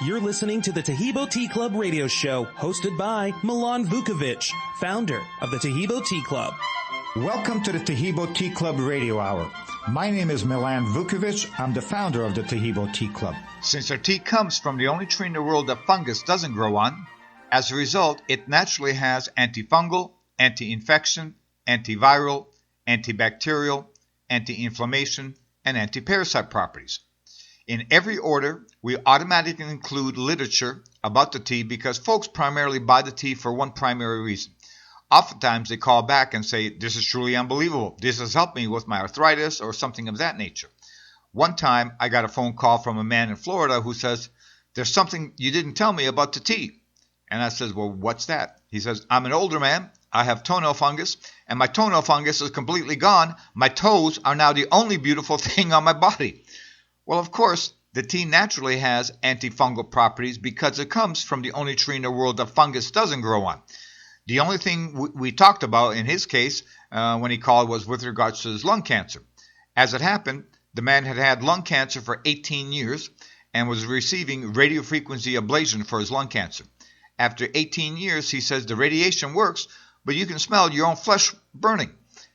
You're listening to the Taheebo Tea Club radio show, hosted by Milan Vukovic, founder of the Taheebo Tea Club. Welcome to the Taheebo Tea Club radio hour. My name is Milan Vukovic. I'm the founder of the Taheebo Tea Club. Since our tea comes from the only tree in the world that fungus doesn't grow on, as a result, it naturally has antifungal, anti-infection, antiviral, antibacterial, anti-inflammation, and anti-parasite properties. In every order, we automatically include literature about the tea because folks primarily buy the tea for one primary reason. Oftentimes they call back and say, "This is truly unbelievable. This has helped me with my arthritis," or something of that nature. One time I got a phone call from a man in Florida who says, "There's something you didn't tell me about the tea." And I says, "Well, what's that?" He says, "I'm an older man. I have toenail fungus, and my toenail fungus is completely gone. My toes are now the only beautiful thing on my body." Well, of course, the tea naturally has antifungal properties because it comes from the only tree in the world that fungus doesn't grow on. The only thing we talked about in his case when he called was with regards to his lung cancer. As it happened, the man had had lung cancer for 18 years and was receiving radiofrequency ablation for his lung cancer. After 18 years, he says the radiation works, but you can smell your own flesh burning.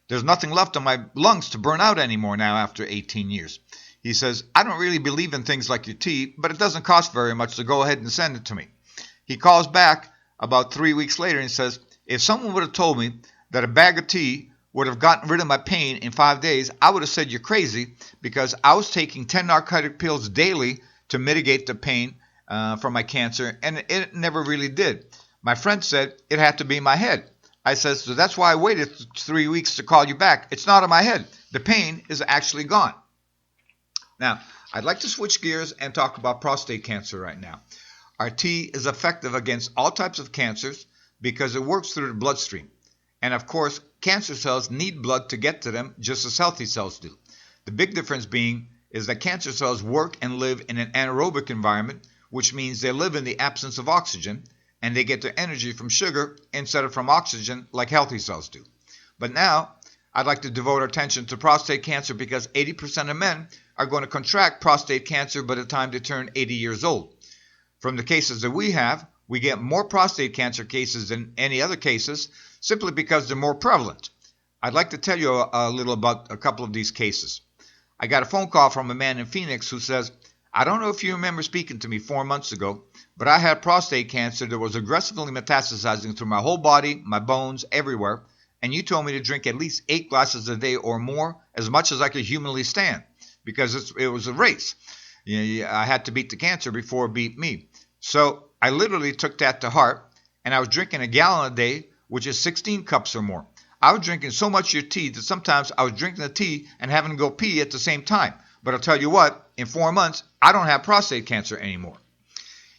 There's nothing left in my lungs to burn out anymore now after 18 years. He says, "I don't really believe in things like your tea, but it doesn't cost very much, so go ahead and send it to me." He calls back about 3 weeks later and says, "If someone would have told me that a bag of tea would have gotten rid of my pain in 5 days, I would have said you're crazy because I was taking 10 narcotic pills daily to mitigate the pain from my cancer, and it never really did. My friend said it had to be in my head." I said, "So that's why I waited 3 weeks to call you back. It's not in my head. The pain is actually gone." Now, I'd like to switch gears and talk about prostate cancer right now. Our tea is effective against all types of cancers because it works through the bloodstream. And of course, cancer cells need blood to get to them just as healthy cells do. The big difference being is that cancer cells work and live in an anaerobic environment, which means they live in the absence of oxygen, and they get their energy from sugar instead of from oxygen like healthy cells do. But now, I'd like to devote our attention to prostate cancer because 80% of men are going to contract prostate cancer by the time they turn 80 years old. From the cases that we have, we get more prostate cancer cases than any other cases simply because they're more prevalent. I'd like to tell you a little about a couple of these cases. I got a phone call from a man in Phoenix who says, "I don't know if you remember speaking to me 4 months ago, but I had prostate cancer that was aggressively metastasizing through my whole body, my bones, everywhere, and you told me to drink at least 8 glasses a day or more, as much as I could humanly stand, because it was a race. I had to beat the cancer before it beat me." So I literally took that to heart, and I was drinking a gallon a day, which is 16 cups or more. I was drinking so much of your tea that sometimes I was drinking the tea and having to go pee at the same time. But I'll tell you what, in 4 months, I don't have prostate cancer anymore.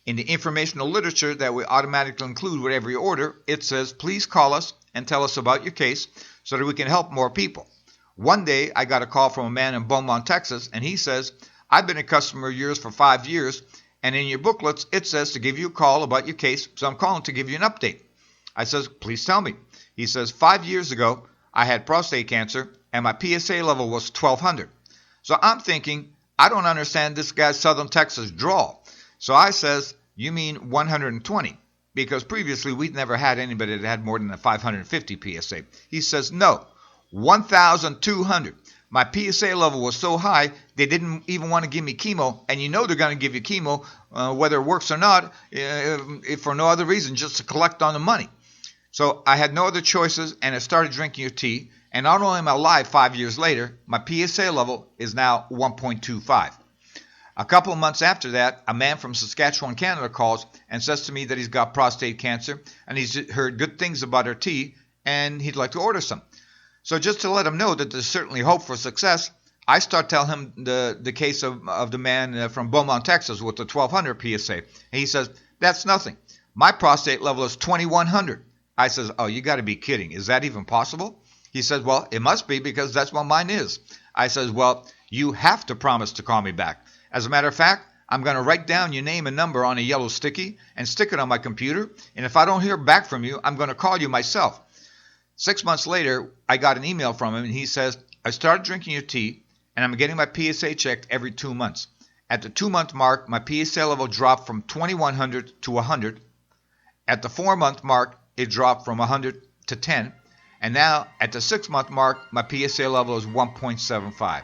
In the informational literature that we automatically include with every order, it says, "Please call us and tell us about your case so that we can help more people." One day, I got a call from a man in Beaumont, Texas, and he says, "I've been a customer of yours for 5 years, and in your booklets, it says to give you a call about your case, so I'm calling to give you an update." I says, "Please tell me." He says, 5 years ago, I had prostate cancer, and my PSA level was 1200. So I'm thinking, I don't understand this guy's Southern Texas drawl. So I says, "You mean 120? Because previously we'd never had anybody that had more than a 550 PSA. He says, "No, 1,200. My PSA level was so high, they didn't even want to give me chemo. And you know they're going to give you chemo, whether it works or not, if for no other reason, just to collect on the money." So I had no other choices, and I started drinking your tea. And not only am I alive 5 years later, my PSA level is now 1.25. A couple of months after that, a man from Saskatchewan, Canada calls and says to me that he's got prostate cancer, and he's heard good things about our tea, and he'd like to order some. So just to let him know that there's certainly hope for success, I start telling him the case of the man from Beaumont, Texas with the 1200 PSA. And he says, "That's nothing. My prostate level is 2100. I says, "Oh, you got to be kidding. Is that even possible?" He says, "Well, it must be because that's what mine is." I says, "Well, you have to promise to call me back. As a matter of fact, I'm going to write down your name and number on a yellow sticky and stick it on my computer. And if I don't hear back from you, I'm going to call you myself." 6 months later, I got an email from him, and he says, "I started drinking your tea, and I'm getting my PSA checked every 2 months. At the 2-month mark, my PSA level dropped from 2100 to 100. At the 4-month mark, it dropped from 100 to 10. And now, at the 6-month mark, my PSA level is 1.75.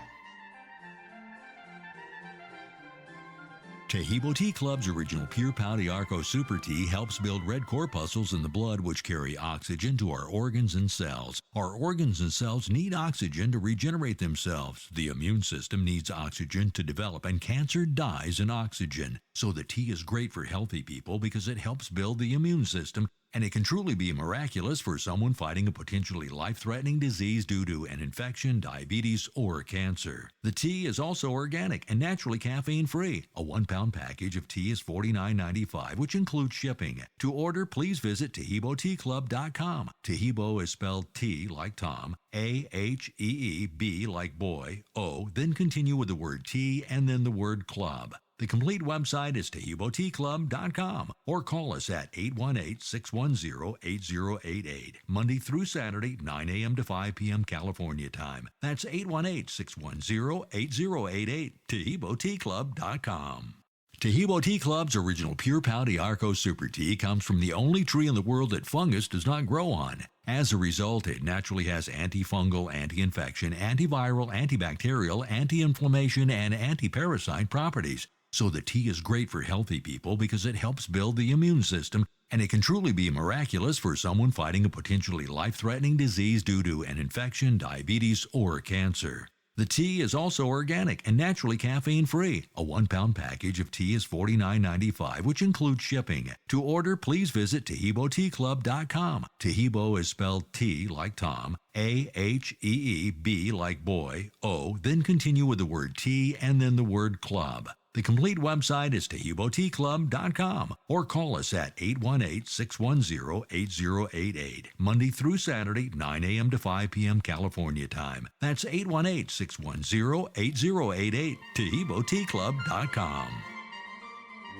Taheebo Tea Club's original pure Pau D'Arco Super Tea helps build red corpuscles in the blood which carry oxygen to our organs and cells. Our organs and cells need oxygen to regenerate themselves. The immune system needs oxygen to develop, and cancer dies in oxygen. So the tea is great for healthy people because it helps build the immune system, and it can truly be miraculous for someone fighting a potentially life-threatening disease due to an infection, diabetes, or cancer. The tea is also organic and naturally caffeine-free. A 1-pound package of tea is $49.95, which includes shipping. To order, please visit TaheeboTeaClub.com. Taheebo is spelled T like Tom, A-H-E-E-B like boy, O, then continue with the word tea and then the word club. The complete website is TaheeboTeaClub.com, or call us at 818-610-8088, Monday through Saturday, 9 a.m. to 5 p.m. California time. That's 818-610-8088, TaheeboTeaClub.com. Taheebo Tea Club's original pure Pau D'Arco Super Tea comes from the only tree in the world that fungus does not grow on. As a result, it naturally has antifungal, anti-infection, antiviral, antibacterial, anti-inflammation, and anti-parasite properties. So the tea is great for healthy people because it helps build the immune system, and it can truly be miraculous for someone fighting a potentially life-threatening disease due to an infection, diabetes, or cancer. The tea is also organic and naturally caffeine-free. A 1-pound package of tea is $49.95, which includes shipping. To order, please visit TaheeboTeaClub.com. Taheebo is spelled T like Tom, A-H-E-E-B like boy, O, then continue with the word tea and then the word club. The complete website is TaheeboTeaClub.com, or call us at 818-610-8088, Monday through Saturday, 9 a.m. to 5 p.m. California time. That's 818-610-8088, TaheeboTeaClub.com.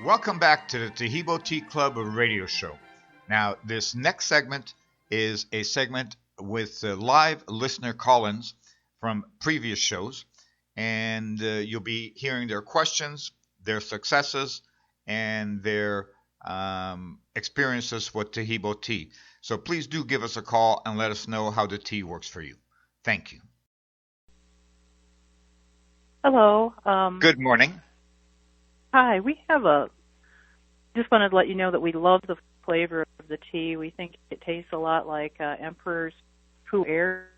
Welcome back to the Taheebo Tea Club radio show. Now, this next segment is a segment with live listener call-ins from previous shows. And you'll be hearing their questions, their successes, and their experiences with Taheebo tea. So please do give us a call and let us know how the tea works for you. Thank you. Hello. Good morning. Hi. Just wanted to let you know that we love the flavor of the tea. We think it tastes a lot like Emperor's Poo Air.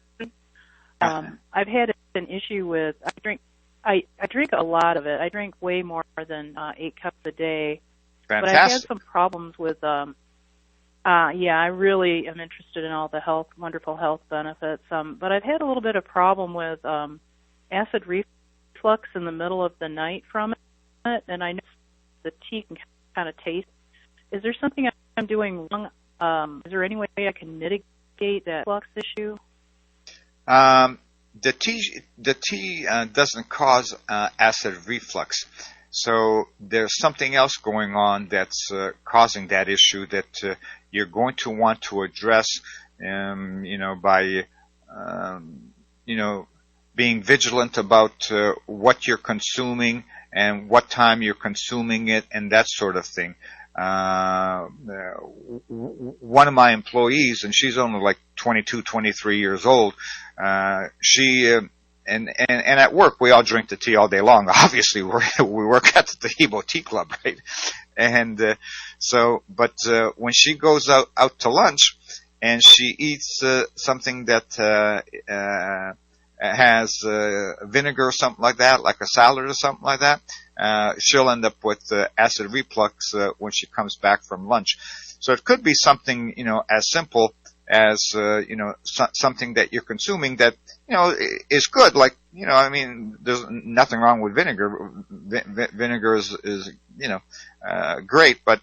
I've had an issue with I drink a lot of it. I drink way more than 8 cups a day. Fantastic. But I've had some problems with I really am interested in all the wonderful health benefits. But I've had a little bit of problem with acid reflux in the middle of the night from it, and I know the tea can kind of taste. Is there something I'm doing wrong? Is there any way I can mitigate that reflux issue? The tea doesn't cause acid reflux, so there's something else going on that's causing that issue that you're going to want to address, by being vigilant about what you're consuming and what time you're consuming it and that sort of thing. One of my employees, and she's only like 22, 23 years old, she and at work we all drink the tea all day long. Obviously, we work at the Taheebo Tea Club, right? And but when she goes out to lunch and she eats something that has vinegar or something like that, like a salad or something like that, she'll end up with acid reflux when she comes back from lunch. So it could be something, as simple as, something that you're consuming that, is good. Like, there's nothing wrong with vinegar. Vinegar is great, but,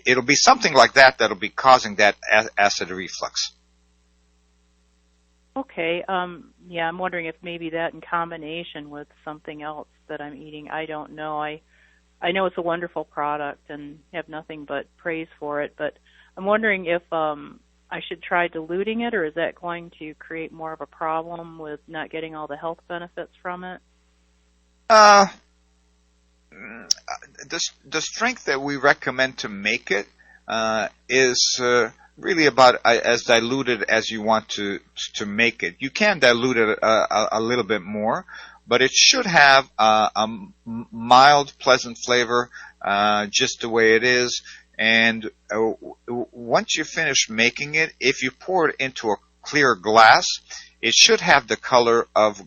it'll be something like that that'll be causing that acid reflux. Okay. I'm wondering if maybe that in combination with something else that I'm eating. I don't know. I know it's a wonderful product and have nothing but praise for it, but I'm wondering if I I should try diluting it, or is that going to create more of a problem with not getting all the health benefits from it? Uh, the strength that we recommend to make it is really about as diluted as you want to make it. You can dilute it a little bit more, but it should have a mild, pleasant flavor just the way it is. And once you finish making it, if you pour it into a clear glass, it should have the color of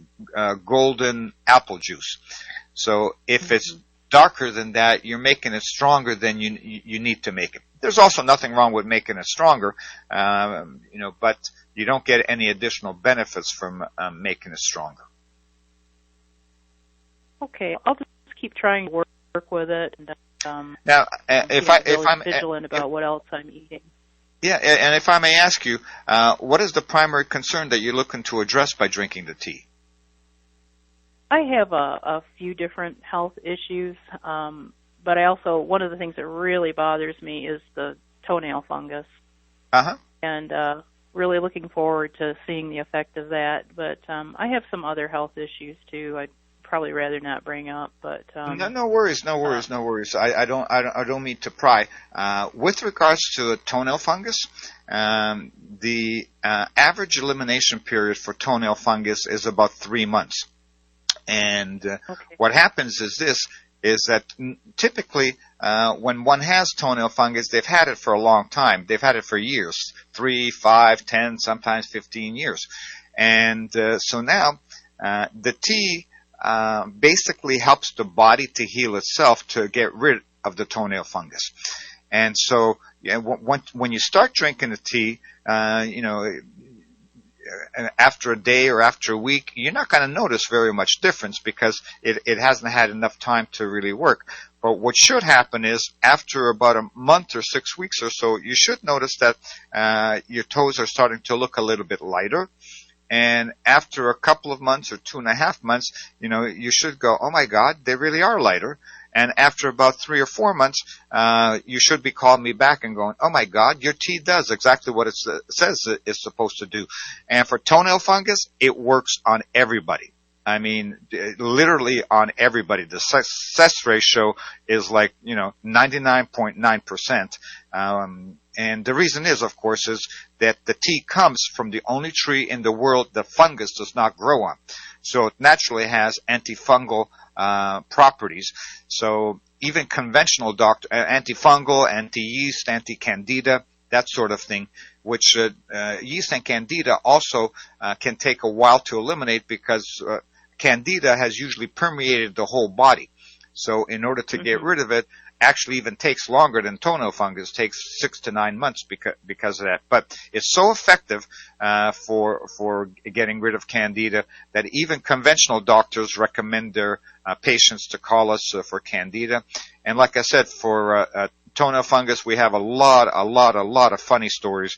golden apple juice. So if it's darker than that, you're making it stronger than you need to make it. There's also nothing wrong with making it stronger, but you don't get any additional benefits from making it stronger. Okay, I'll just keep trying to work with it. And, now, if I'm vigilant about what else I'm eating. Yeah, and if I may ask you, what is the primary concern that you're looking to address by drinking the tea? I have a few different health issues, but I also, one of the things that really bothers me is the toenail fungus. Uh-huh. And really looking forward to seeing the effect of that. But I have some other health issues too. I'd probably rather not bring up, but no worries. I don't mean to pry. With regards to the toenail fungus, the average elimination period for toenail fungus is about 3 months. And what happens is that typically when one has toenail fungus, they've had it for a long time. They've had it for years, 3, 5, 10, sometimes 15 years. And so now the tea basically helps the body to heal itself to get rid of the toenail fungus. And so when you start drinking the tea, after a day or after a week, you're not going to notice very much difference because it hasn't had enough time to really work. But what should happen is after about a month or 6 weeks or so, you should notice that your toes are starting to look a little bit lighter. And after a couple of months or 2.5 months, you should go, oh my God, they really are lighter. And after about 3 or 4 months, you should be calling me back and going, oh my God, your tea does exactly what it says it's supposed to do. And for toenail fungus, it works on everybody. I mean, literally on everybody. The success ratio is like, 99.9%. And the reason is, of course, is that the tea comes from the only tree in the world that fungus does not grow on. So it naturally has antifungal properties. So even conventional antifungal, anti-yeast, anti-candida, that sort of thing, which yeast and candida also can take a while to eliminate because candida has usually permeated the whole body. So in order to get rid of it, actually even takes longer than toenail fungus. It takes 6 to 9 months because of that. But it's so effective for getting rid of candida that even conventional doctors recommend their patients to call us for candida. And like I said, for toenail fungus, we have a lot of funny stories.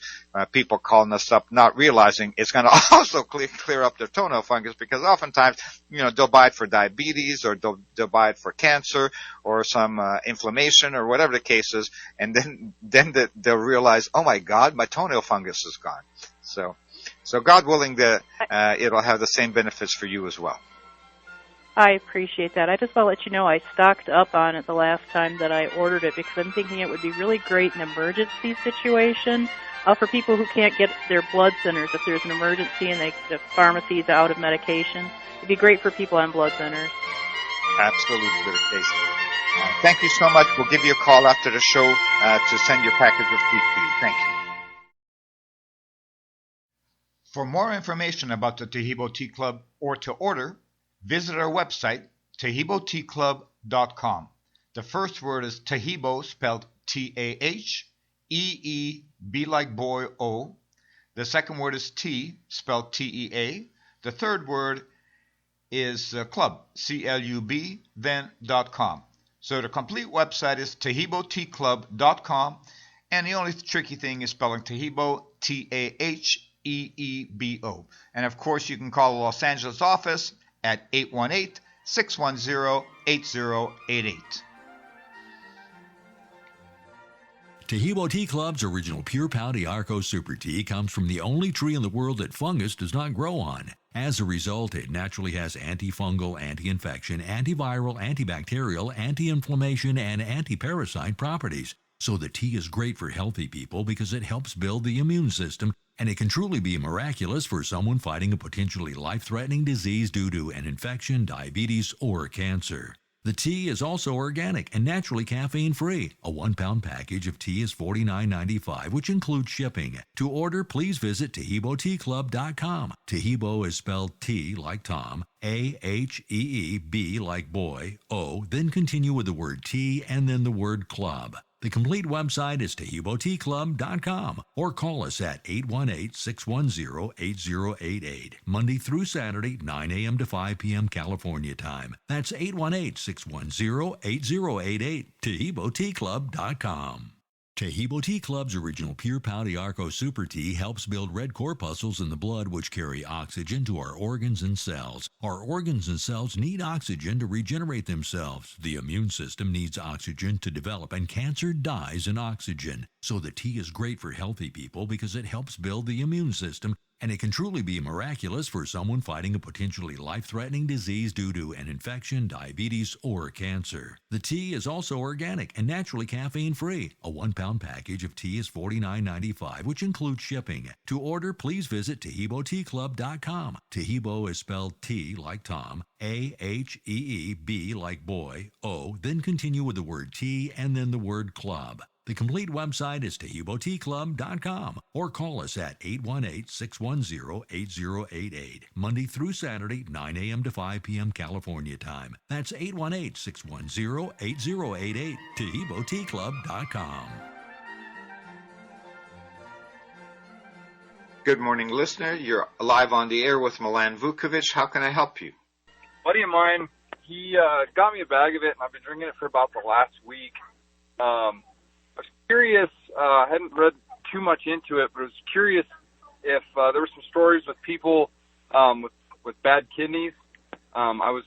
People calling us up, not realizing it's going to also clear up their toenail fungus because oftentimes, they'll buy it for diabetes or they'll buy it for cancer or some inflammation or whatever the case is, and then they'll realize, oh my God, my toenail fungus is gone. So God willing, it'll have the same benefits for you as well. I appreciate that. I just want to let you know I stocked up on it the last time that I ordered it because I'm thinking it would be really great in an emergency situation for people who can't get their blood thinners. If there's an emergency and the pharmacy's out of medication, it'd be great for people on blood thinners. Absolutely the case. Thank you so much. We'll give you a call after the show to send your package of tea to you. Thank you. For more information about the Taheebo Tea Club or to order, visit our website, TaheeboTeaClub.com. The first word is Taheebo, spelled T-A-H-E-E-B like boy, O. The second word is tea, spelled T-E-A. The third word is club, C-L-U-B, then .com. So the complete website is TaheeboTeaClub.com. And the only tricky thing is spelling Taheebo, T-A-H-E-E-B-O. And of course, you can call the Los Angeles office at 818-610-8088. Taheebo Tea Club's original pure Pau D'Arco Super Tea comes from the only tree in the world that fungus does not grow on. As a result, it naturally has antifungal, anti-infection, antiviral, antibacterial, anti-inflammation, and anti-parasite properties. So the tea is great for healthy people because it helps build the immune system, and it can truly be miraculous for someone fighting a potentially life-threatening disease due to an infection, diabetes, or cancer. The tea is also organic and naturally caffeine-free. A 1-pound package of tea is $49.95, which includes shipping. To order, please visit TaheeboTeaClub.com. Taheebo is spelled T like Tom, A-H-E-E-B like boy, O, then continue with the word tea and then the word club. The complete website is TaheeboTeaClub.com or call us at 818-610-8088, Monday through Saturday, 9 a.m. to 5 p.m. California time. That's 818-610-8088, TaheeboTeaClub.com. Taheebo Tea Club's original pure Pau D'Arco Super Tea helps build red corpuscles in the blood which carry oxygen to our organs and cells. Our organs and cells need oxygen to regenerate themselves. The immune system needs oxygen to develop, and cancer dies in oxygen. So the tea is great for healthy people because it helps build the immune system, and it can truly be miraculous for someone fighting a potentially life-threatening disease due to an infection, diabetes, or cancer. The tea is also organic and naturally caffeine-free. A 1-pound package of tea is $49.95, which includes shipping. To order, please visit TaheeboTeaClub.com. Taheebo is spelled T like Tom, A-H-E-E-B like boy, O, then continue with the word tea and then the word club. The complete website is TaheeboTeaClub.com or call us at 818-610-8088, Monday through Saturday, 9 a.m. to 5 p.m. California time. That's 818-610-8088, TaheeboTeaClub.com. Good morning, listener. You're live on the air with Milan Vukovic. How can I help you? Buddy of mine, he got me a bag of it, and I've been drinking it for about the last week. I was curious, I hadn't read too much into it, but I was curious if there were some stories with people with bad kidneys. I was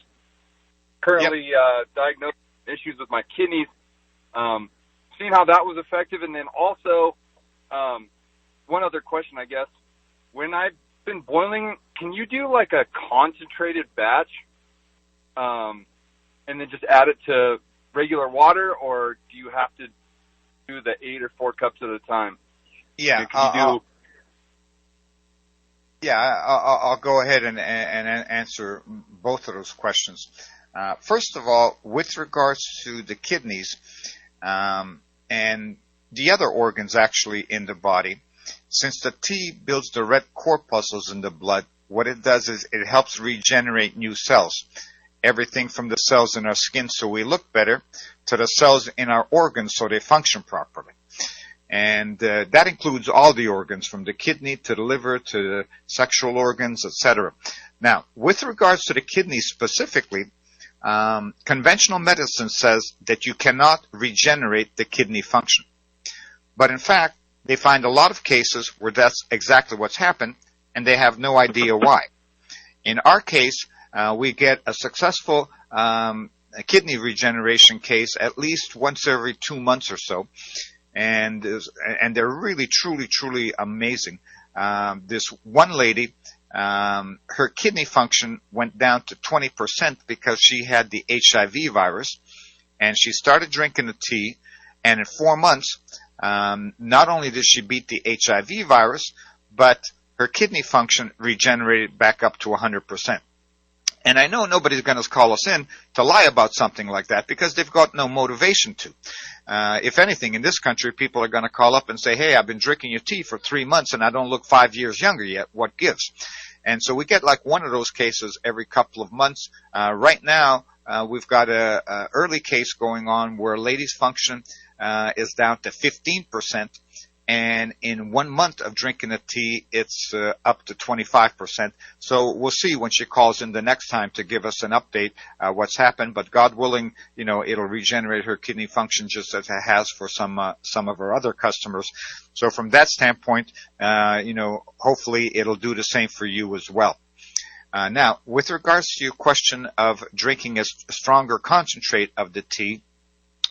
currently diagnosed with issues with my kidneys, seeing how that was effective, and then also one other question, I guess. When I've been boiling, can you do like a concentrated batch and then just add it to regular water, or do you have to do the 8 or 4 cups at a time? Yeah, I'll go ahead and answer both of those questions. First of all, with regards to the kidneys and the other organs actually in the body, since the tea builds the red corpuscles in the blood, what it does is it helps regenerate new cells. Everything from the cells in our skin so we look better to the cells in our organs so they function properly. And that includes all the organs, from the kidney to the liver to the sexual organs, etc. Now, with regards to the kidneys specifically, conventional medicine says that you cannot regenerate the kidney function. But in fact, they find a lot of cases where that's exactly what's happened, and they have no idea why. In our case, we get a successful kidney regeneration case at least once every 2 months or so, and they're really, truly amazing. This one lady, her kidney function went down to 20% because she had the HIV virus, and she started drinking the tea, and in 4 months, not only did she beat the HIV virus, but her kidney function regenerated back up to 100%. And I know nobody's going to call us in to lie about something like that because they've got no motivation to. If anything, in this country, people are going to call up and say, hey, I've been drinking your tea for 3 months and I don't look 5 years younger yet. What gives? And so we get like one of those cases every couple of months. Right now, we've got a early case going on where a lady's function is down to 15%. And in 1 month of drinking the tea, it's up to 25%. So we'll see when she calls in the next time to give us an update what's happened. But God willing, it'll regenerate her kidney function just as it has for some of our other customers. So from that standpoint, hopefully it'll do the same for you as well. Now, with regards to your question of drinking a stronger concentrate of the tea,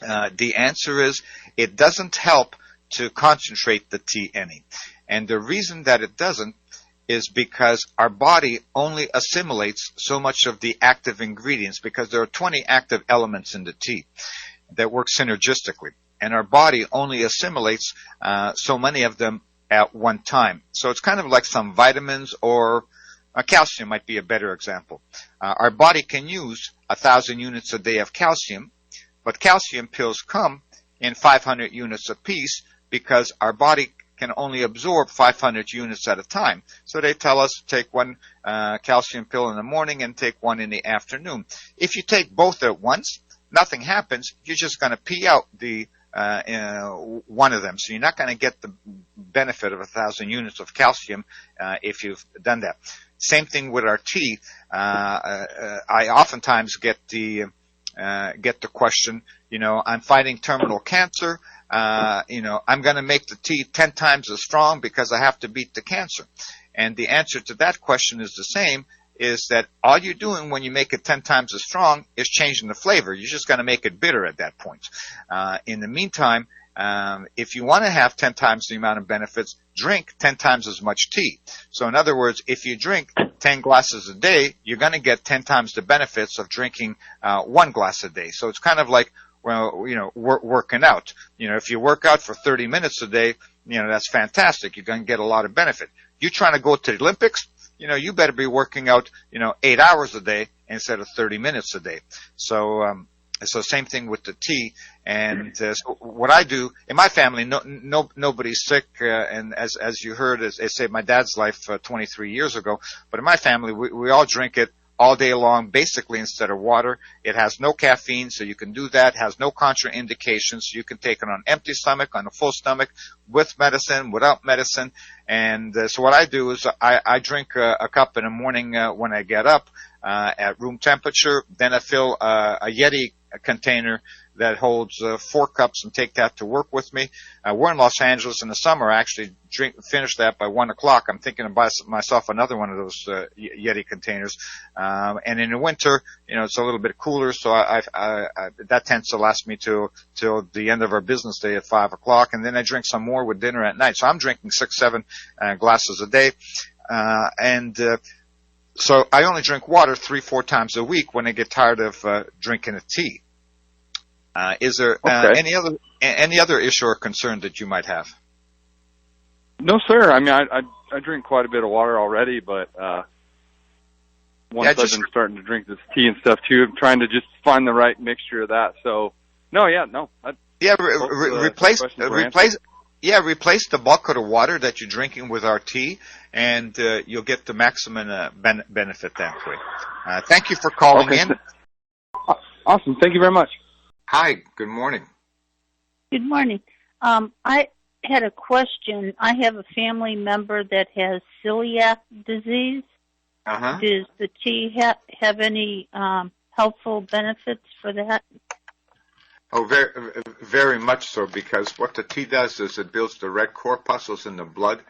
the answer is it doesn't help to concentrate the tea any. And the reason that it doesn't is because our body only assimilates so much of the active ingredients, because there are 20 active elements in the tea that work synergistically. And our body only assimilates so many of them at one time. So it's kind of like some vitamins, or calcium might be a better example. Our body can use 1,000 units a day of calcium, but calcium pills come in 500 units apiece because our body can only absorb 500 units at a time. So they tell us to take one calcium pill in the morning and take one in the afternoon. If you take both at once, nothing happens. You're just going to pee out the one of them. So you're not going to get the benefit of 1,000 units of calcium if you've done that. Same thing with our tea. I oftentimes get the question, I'm fighting terminal cancer. I'm going to make the tea 10 times as strong because I have to beat the cancer. And the answer to that question is the same, is that all you're doing when you make it 10 times as strong is changing the flavor. You're just going to make it bitter at that point. In the meantime, if you want to have 10 times the amount of benefits, drink 10 times as much tea. So in other words, if you drink 10 glasses a day, you're going to get 10 times the benefits of drinking 1 glass a day. So it's kind of like, working out. If you work out for 30 minutes a day, that's fantastic. You're going to get a lot of benefit. You're trying to go to the Olympics, you better be working out, 8 hours a day instead of 30 minutes a day. So same thing with the tea. And so what I do in my family, nobody's sick. And as you heard, it saved my dad's life 23 years ago. But in my family, we all drink it all day long, basically instead of water. It has no caffeine, so you can do that. It has no contraindications. You can take it on empty stomach, on a full stomach, with medicine, without medicine. And so what I do is I drink a cup in the morning when I get up at room temperature. Then I fill a Yeti container that holds 4 cups and take that to work with me. We're in Los Angeles in the summer. I actually finish that by 1 o'clock. I'm thinking of buying myself another one of those Yeti containers. And in the winter, it's a little bit cooler, so that tends to last me till the end of our business day at 5 o'clock. And then I drink some more with dinner at night. So I'm drinking 6-7 glasses a day. So I only drink water 3-4 times a week when I get tired of drinking a tea. Is there any other issue or concern that you might have? No, sir. I mean, I drink quite a bit of water already, but once I've been starting to drink this tea and stuff too, I'm trying to just find the right mixture of that. So, replace the bulk of the water that you're drinking with our tea, and you'll get the maximum benefit that way. Thank you for calling in. Awesome. Thank you very much. Hi. Good morning. Good morning. I had a question. I have a family member that has celiac disease. Uh-huh. Does the tea have any helpful benefits for that? Oh, very, very much so, because what the tea does is it builds the red corpuscles in the blood,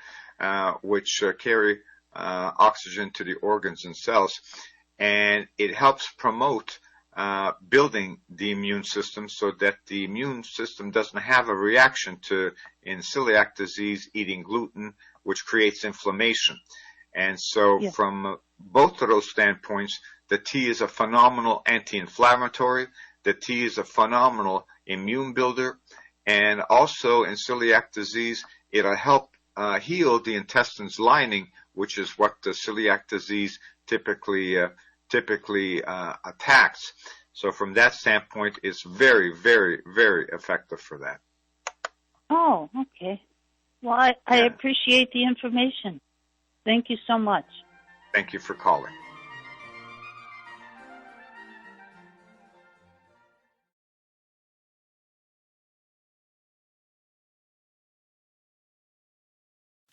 which carry oxygen to the organs and cells, and it helps promote building the immune system so that the immune system doesn't have a reaction to, in celiac disease, eating gluten, which creates inflammation. And so from both of those standpoints, the tea is a phenomenal anti-inflammatory. The tea is a phenomenal immune builder. And also in celiac disease, it'll help heal the intestines lining, which is what the celiac disease typically attacks. So from that standpoint, it's very, very, very effective for that. Oh, okay. Well, I appreciate the information. Thank you so much. Thank you for calling.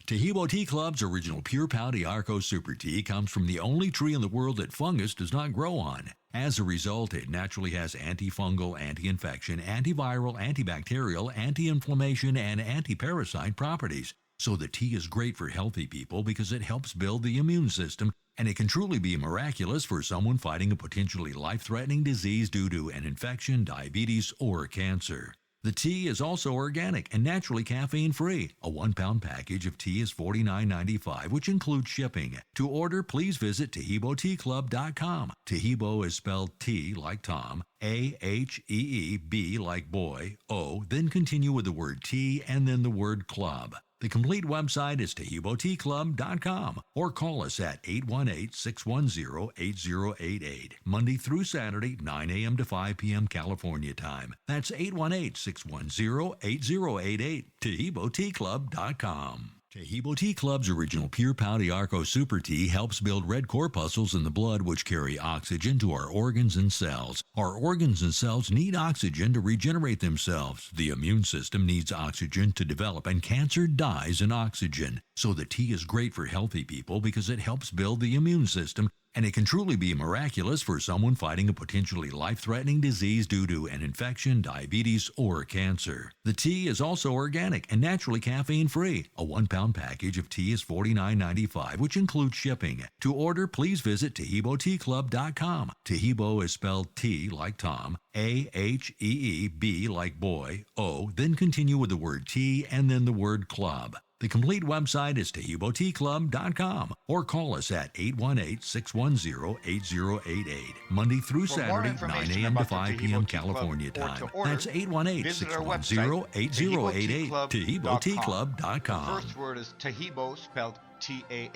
Taheebo Tea Club's original pure Pau D'Arco Super Tea comes from the only tree in the world that fungus does not grow on. As a result, it naturally has antifungal, anti-infection, antiviral, antibacterial, anti-inflammation, and anti-parasite properties. So the tea is great for healthy people because it helps build the immune system, and it can truly be miraculous for someone fighting a potentially life-threatening disease due to an infection, diabetes, or cancer. The tea is also organic and naturally caffeine-free. A 1-pound package of tea is $49.95, which includes shipping. To order, please visit TaheeboTeaClub.com. Taheebo is spelled T like Tom, A-H-E-E-B like boy, O, then continue with the word tea and then the word club. The complete website is TaheeboTeaClub.com or call us at 818-610-8088, Monday through Saturday, 9 a.m. to 5 p.m. California time. That's 818-610-8088, TaheeboTeaClub.com. Taheebo Tea Club's original pure Pau D'Arco Super Tea helps build red corpuscles in the blood which carry oxygen to our organs and cells. Our organs and cells need oxygen to regenerate themselves. The immune system needs oxygen to develop, and cancer dies in oxygen. So the tea is great for healthy people because it helps build the immune system, and it can truly be miraculous for someone fighting a potentially life-threatening disease due to an infection, diabetes, or cancer. The tea is also organic and naturally caffeine-free. A 1-pound package of tea is $49.95, which includes shipping. To order, please visit TaheeboTeaClub.com. Taheebo is spelled T like Tom, A-H-E-E-B like boy, O, then continue with the word tea and then the word club. The complete website is TaheeboTeaClub.com or call us at 818-610-8088, Monday through Saturday, 9 a.m. to 5 p.m. California time. That's 818-610-8088, TaheeboTeaClub.com. The first word is Taheebo, spelled T-A-H-E-E-B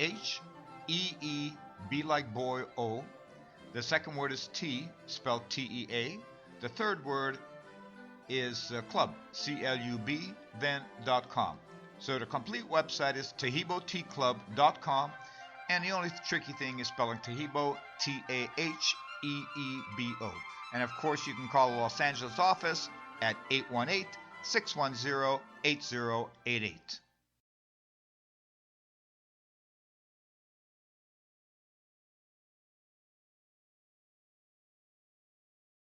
like boy, O. The second word is tea, spelled T-E-A. The third word is club, C-L-U-B, then .com. So the complete website is TaheeboTeaClub.com, and the only tricky thing is spelling Taheebo, T-A-H-E-E-B-O. And of course, you can call the Los Angeles office at 818-610-8088.